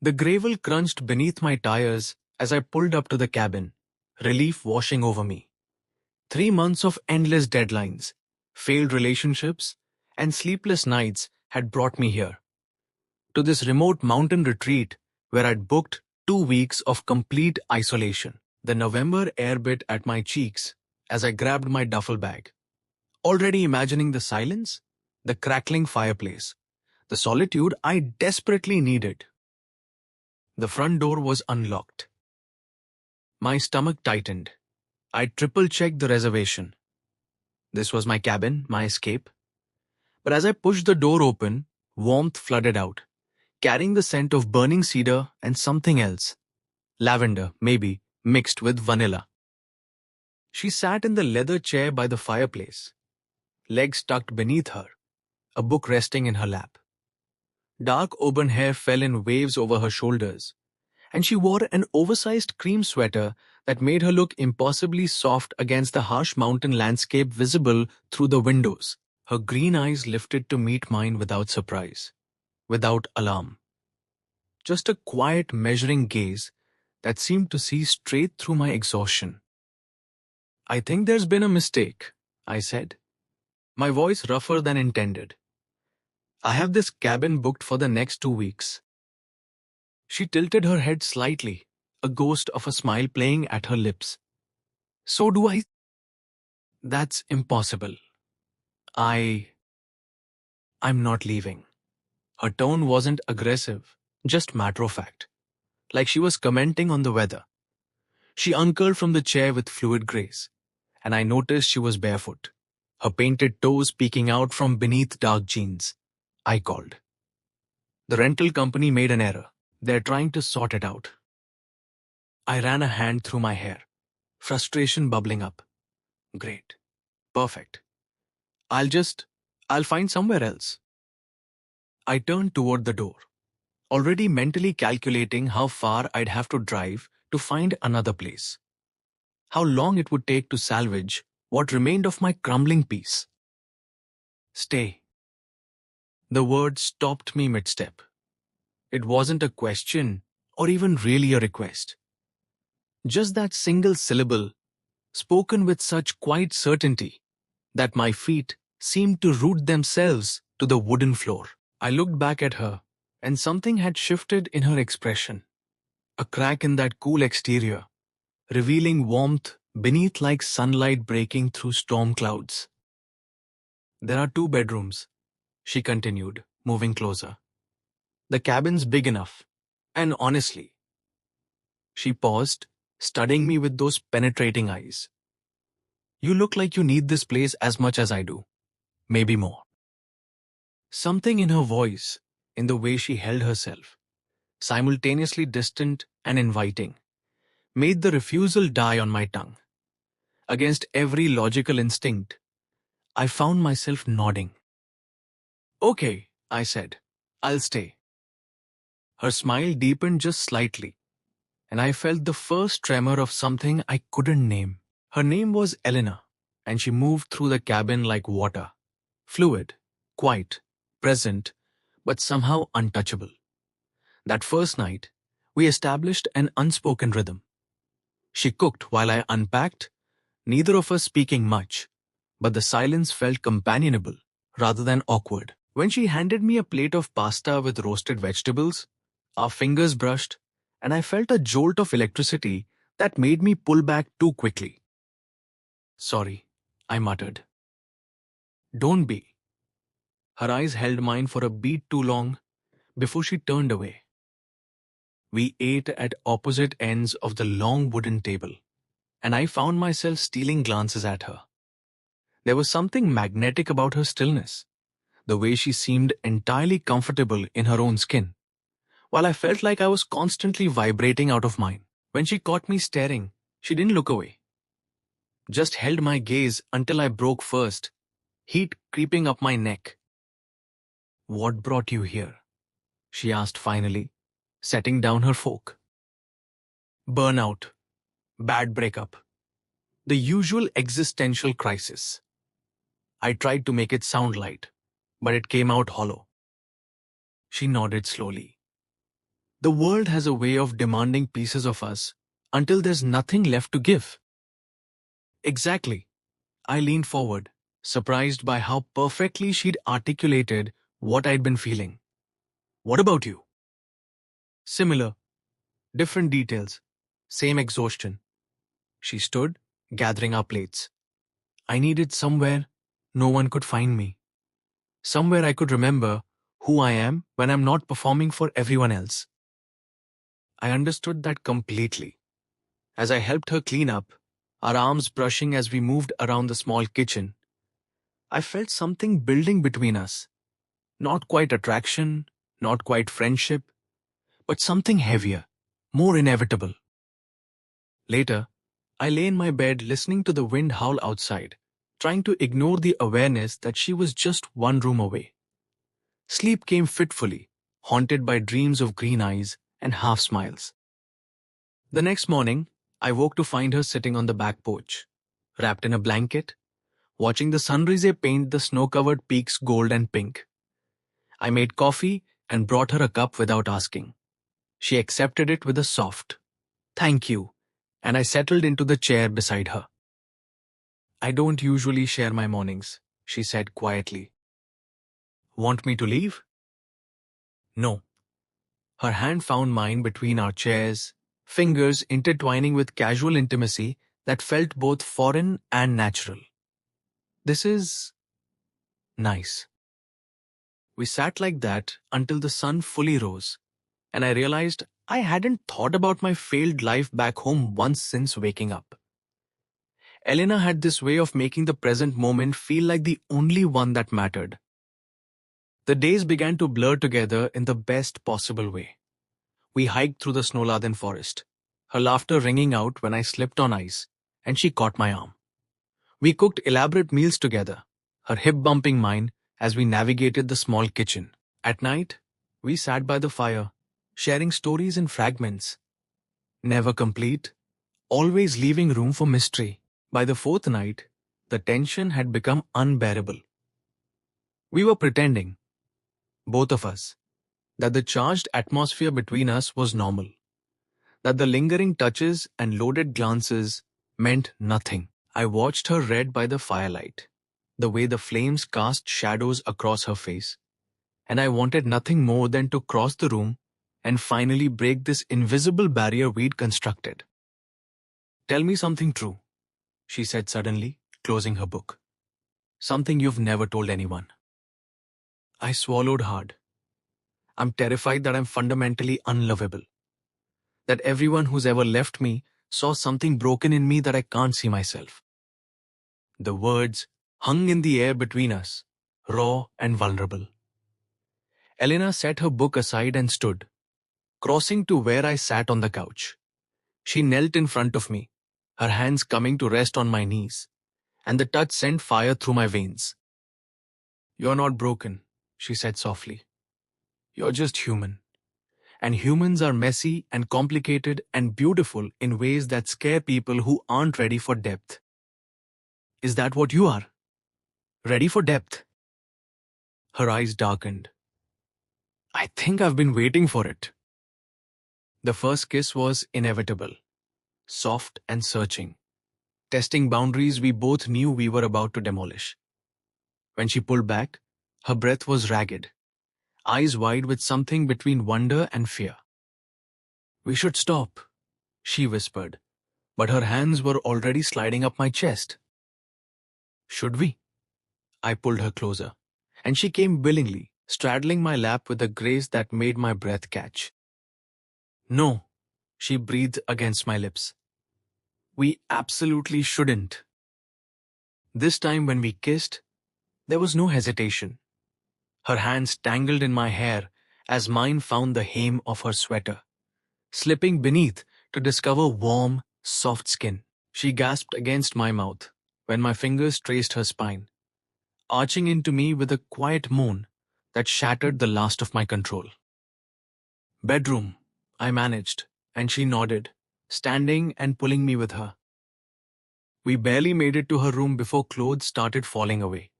The gravel crunched beneath my tires as I pulled up to the cabin, relief washing over me. 3 months of endless deadlines, failed relationships, and sleepless nights had brought me here, to this remote mountain retreat where I'd booked 2 weeks of complete isolation. The November air bit at my cheeks as I grabbed my duffel bag, already imagining the silence, the crackling fireplace, the solitude I desperately needed. The front door was unlocked. My stomach tightened. I triple-checked the reservation. This was my cabin, my escape. But as I pushed the door open, warmth flooded out, carrying the scent of burning cedar and something else. Lavender, maybe, mixed with vanilla. She sat in the leather chair by the fireplace, legs tucked beneath her, a book resting in her lap. Dark auburn hair fell in waves over her shoulders, and she wore an oversized cream sweater that made her look impossibly soft against the harsh mountain landscape visible through the windows. Her green eyes lifted to meet mine without surprise, without alarm. Just a quiet, measuring gaze that seemed to see straight through my exhaustion. "I think there's been a mistake," I said, my voice rougher than intended. "I have this cabin booked for the next 2 weeks. She tilted her head slightly, a ghost of a smile playing at her lips. "So do I." "That's impossible. I'm not leaving." Her tone wasn't aggressive, just matter-of-fact, like she was commenting on the weather. She uncurled from the chair with fluid grace, and I noticed she was barefoot, her painted toes peeking out from beneath dark jeans. I called. "The rental company made an error. They're trying to sort it out." I ran a hand through my hair, frustration bubbling up. "Great. Perfect. I'll find somewhere else." I turned toward the door, already mentally calculating how far I'd have to drive to find another place. How long it would take to salvage what remained of my crumbling piece. "Stay." The word stopped me mid-step. It wasn't a question or even really a request. Just that single syllable, spoken with such quiet certainty that my feet seemed to root themselves to the wooden floor. I looked back at her, and something had shifted in her expression. A crack in that cool exterior, revealing warmth beneath like sunlight breaking through storm clouds. "There are 2 bedrooms," she continued, moving closer. "The cabin's big enough. And honestly," she paused, studying me with those penetrating eyes, "you look like you need this place as much as I do. Maybe more." Something in her voice, in the way she held herself, simultaneously distant and inviting, made the refusal die on my tongue. Against every logical instinct, I found myself nodding. "Okay," I said, "I'll stay." Her smile deepened just slightly, and I felt the first tremor of something I couldn't name. Her name was Elena, and she moved through the cabin like water, fluid, quiet, present, but somehow untouchable. That first night, we established an unspoken rhythm. She cooked while I unpacked, neither of us speaking much, but the silence felt companionable rather than awkward. When she handed me a plate of pasta with roasted vegetables, our fingers brushed, and I felt a jolt of electricity that made me pull back too quickly. "Sorry," I muttered. "Don't be." Her eyes held mine for a beat too long before she turned away. We ate at opposite ends of the long wooden table, and I found myself stealing glances at her. There was something magnetic about her stillness, the way she seemed entirely comfortable in her own skin, while I felt like I was constantly vibrating out of mine. When she caught me staring, she didn't look away, just held my gaze until I broke first, heat creeping up my neck. "What brought you here?" she asked finally, setting down her fork. "Burnout. Bad breakup. The usual existential crisis." I tried to make it sound light, but it came out hollow. She nodded slowly. The world has a way of demanding pieces of us until there's nothing left to give. Exactly. I leaned forward, surprised by how perfectly she'd articulated what I'd been feeling. What about you? Similar, different details, same exhaustion. She stood, gathering our plates. I needed somewhere no one could find me. Somewhere I could remember who I am when I'm not performing for everyone else. I understood that completely. As I helped her clean up, our arms brushing as we moved around the small kitchen, I felt something building between us. Not quite attraction, not quite friendship, but something heavier, more inevitable. Later, I lay in my bed listening to the wind howl outside, trying to ignore the awareness that she was just one room away. Sleep came fitfully, haunted by dreams of green eyes and half smiles. The next morning, I woke to find her sitting on the back porch, wrapped in a blanket, watching the sunrise paint the snow-covered peaks gold and pink. I made coffee and brought her a cup without asking. She accepted it with a soft, "Thank you," and I settled into the chair beside her. "I don't usually share my mornings," she said quietly. "Want me to leave?" "No." Her hand found mine between our chairs, fingers intertwining with casual intimacy that felt both foreign and natural. "This is nice." We sat like that until the sun fully rose, and I realized I hadn't thought about my failed life back home once since waking up. Elena had this way of making the present moment feel like the only one that mattered. The days began to blur together in the best possible way. We hiked through the snow-laden forest, her laughter ringing out when I slipped on ice, and she caught my arm. We cooked elaborate meals together, her hip bumping mine as we navigated the small kitchen. At night, we sat by the fire, sharing stories in fragments, never complete, always leaving room for mystery. By the fourth night, the tension had become unbearable. We were pretending, both of us, that the charged atmosphere between us was normal, that the lingering touches and loaded glances meant nothing. I watched her read by the firelight, the way the flames cast shadows across her face, and I wanted nothing more than to cross the room and finally break this invisible barrier we'd constructed. "Tell me something true," she said suddenly, closing her book. "Something you've never told anyone." I swallowed hard. I'm terrified that I'm fundamentally unlovable, that everyone who's ever left me saw something broken in me that I can't see myself. The words hung in the air between us, raw and vulnerable. Elena set her book aside and stood, crossing to where I sat on the couch. She knelt in front of me, her hands coming to rest on my knees, and the touch sent fire through my veins. "You're not broken," she said softly. "You're just human. And humans are messy and complicated and beautiful in ways that scare people who aren't ready for depth." "Is that what you are? Ready for depth?" Her eyes darkened. "I think I've been waiting for it." The first kiss was inevitable, soft and searching, testing boundaries we both knew we were about to demolish. When she pulled back, her breath was ragged, eyes wide with something between wonder and fear. "We should stop," she whispered, but her hands were already sliding up my chest. "Should we?" I pulled her closer, and she came willingly, straddling my lap with a grace that made my breath catch. "No," she breathed against my lips. "We absolutely shouldn't." This time when we kissed, there was no hesitation. Her hands tangled in my hair as mine found the hem of her sweater, slipping beneath to discover warm, soft skin. She gasped against my mouth when my fingers traced her spine, arching into me with a quiet moan that shattered the last of my control. "Bedroom," I managed, and she nodded, standing and pulling me with her. We barely made it to her room before clothes started falling away.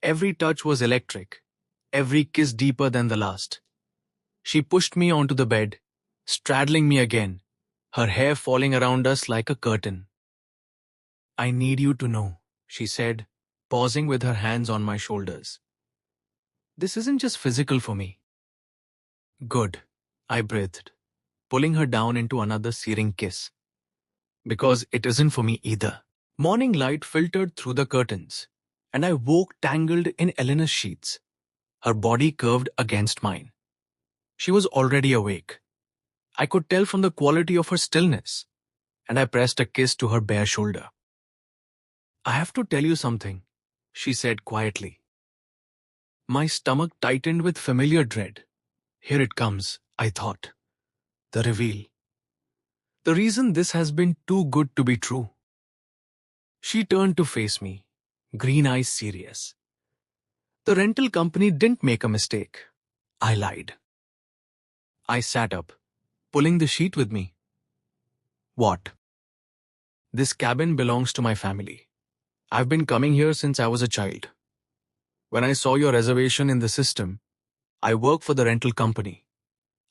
Every touch was electric, every kiss deeper than the last. She pushed me onto the bed, straddling me again, her hair falling around us like a curtain. I need you to know, she said, pausing with her hands on my shoulders. This isn't just physical for me. Good, I breathed, pulling her down into another searing kiss. Because it isn't for me either. Morning light filtered through the curtains, and I woke tangled in Eleanor's sheets, her body curved against mine. She was already awake. I could tell from the quality of her stillness, and I pressed a kiss to her bare shoulder. I have to tell you something, she said quietly. My stomach tightened with familiar dread. Here it comes, I thought. The reveal. The reason this has been too good to be true. She turned to face me, green eyes serious. The rental company didn't make a mistake. I lied. I sat up, pulling the sheet with me. What? This cabin belongs to my family. I've been coming here since I was a child. When I saw your reservation in the system, I work for the rental company.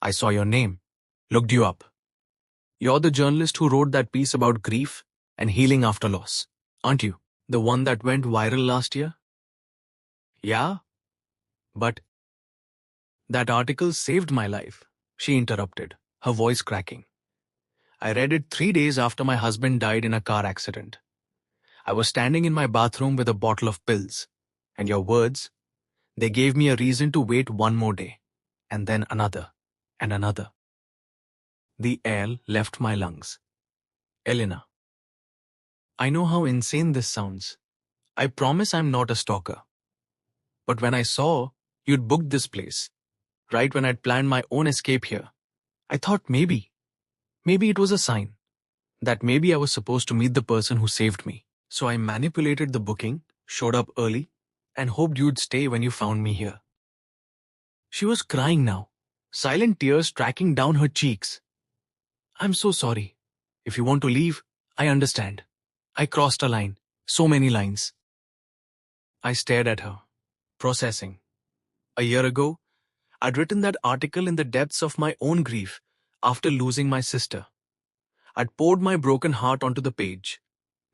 I saw your name, looked you up. You're the journalist who wrote that piece about grief and healing after loss, aren't you? The one that went viral last year? Yeah, but that article saved my life, she interrupted, her voice cracking. I read it 3 days after my husband died in a car accident. I was standing in my bathroom with a bottle of pills, and your words, they gave me a reason to wait one more day, and then another, and another. The air left my lungs. Elena. I know how insane this sounds. I promise I'm not a stalker. But when I saw you'd booked this place, right when I'd planned my own escape here, I thought maybe it was a sign that maybe I was supposed to meet the person who saved me. So I manipulated the booking, showed up early, and hoped you'd stay when you found me here. She was crying now, silent tears tracking down her cheeks. I'm so sorry. If you want to leave, I understand. I crossed a line, so many lines. I stared at her, processing. A year ago, I'd written that article in the depths of my own grief after losing my sister. I'd poured my broken heart onto the page,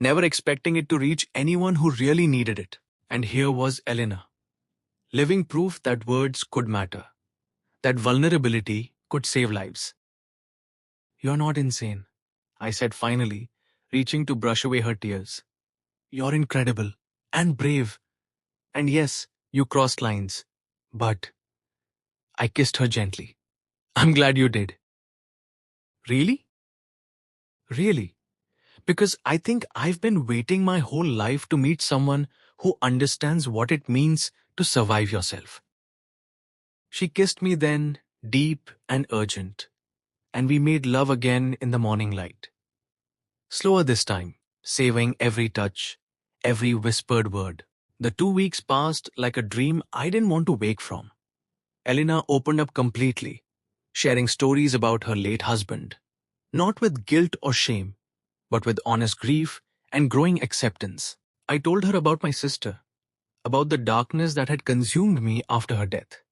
never expecting it to reach anyone who really needed it. And here was Elena, living proof that words could matter, that vulnerability could save lives. You're not insane, I said finally, reaching to brush away her tears. You're incredible and brave. And yes, you crossed lines. But I kissed her gently. I'm glad you did. Really? Really? Because I think I've been waiting my whole life to meet someone who understands what it means to survive yourself. She kissed me then, deep and urgent, and we made love again in the morning light. Slower this time, saving every touch, every whispered word. The 2 weeks passed like a dream I didn't want to wake from. Elena opened up completely, sharing stories about her late husband, not with guilt or shame, but with honest grief and growing acceptance. I told her about my sister, about the darkness that had consumed me after her death,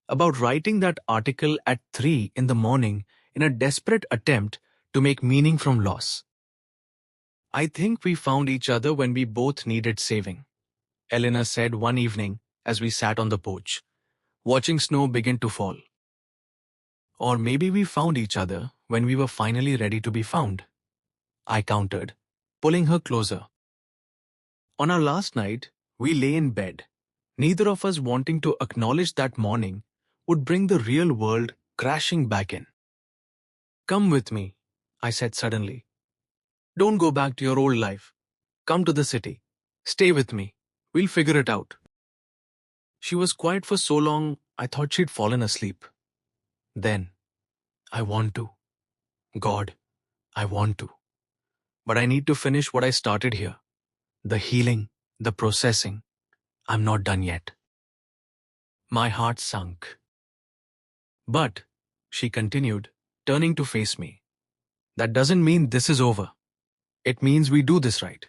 about writing that article at 3 in the morning in a desperate attempt to make meaning from loss. I think we found each other when we both needed saving, Elena said one evening as we sat on the porch, watching snow begin to fall. Or maybe we found each other when we were finally ready to be found, I countered, pulling her closer. On our last night, we lay in bed, neither of us wanting to acknowledge that morning would bring the real world crashing back in. Come with me, I said suddenly. Don't go back to your old life. Come to the city. Stay with me. We'll figure it out. She was quiet for so long, I thought she'd fallen asleep. Then, I want to. God, I want to. But I need to finish what I started here. The healing, the processing. I'm not done yet. My heart sunk. But, she continued, turning to face me, that doesn't mean this is over. It means we do this right.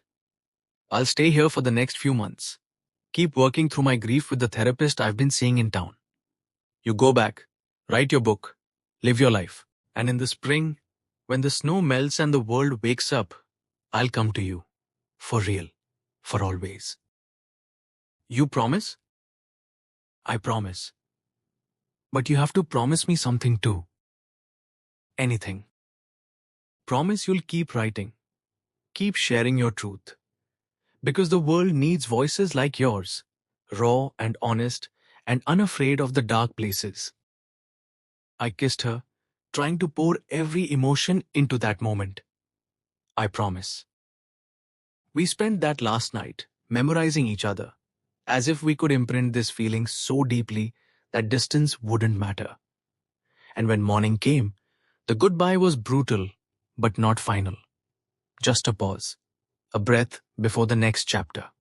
I'll stay here for the next few months. Keep working through my grief with the therapist I've been seeing in town. You go back, Write your book. Live your life. And in the spring, when the snow melts and the world wakes up, I'll come to you. For real. For always. You promise? I promise. But you have to promise me something too. Anything. Promise you'll keep writing. Keep sharing your truth. Because the world needs voices like yours. Raw and honest and unafraid of the dark places. I kissed her, trying to pour every emotion into that moment. I promise. We spent that last night, memorizing each other, as if we could imprint this feeling so deeply that distance wouldn't matter. And when morning came, the goodbye was brutal, but not final. Just a pause, a breath before the next chapter.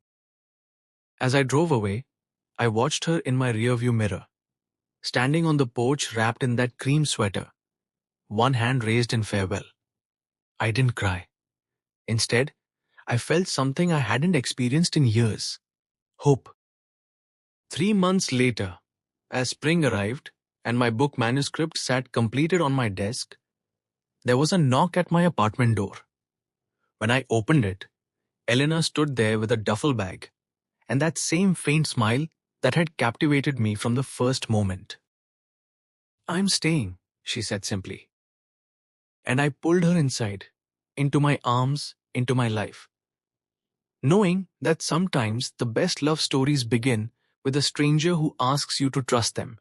As I drove away, I watched her in my rearview mirror, standing on the porch wrapped in that cream sweater, one hand raised in farewell. I didn't cry. Instead, I felt something I hadn't experienced in years. Hope. 3 months later, as spring arrived and my book manuscript sat completed on my desk, there was a knock at my apartment door. When I opened it, Elena stood there with a duffel bag and that same faint smile that had captivated me from the first moment. "I'm staying," she said simply. And I pulled her inside, into my arms, into my life, knowing that sometimes the best love stories begin with a stranger who asks you to trust them,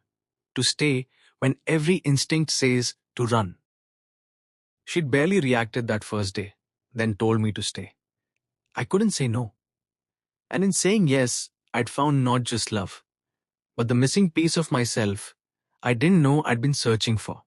to stay when every instinct says to run. She'd barely reacted that first day, then told me to stay. I couldn't say no. And in saying yes, I'd found not just love, but the missing piece of myself I didn't know I'd been searching for.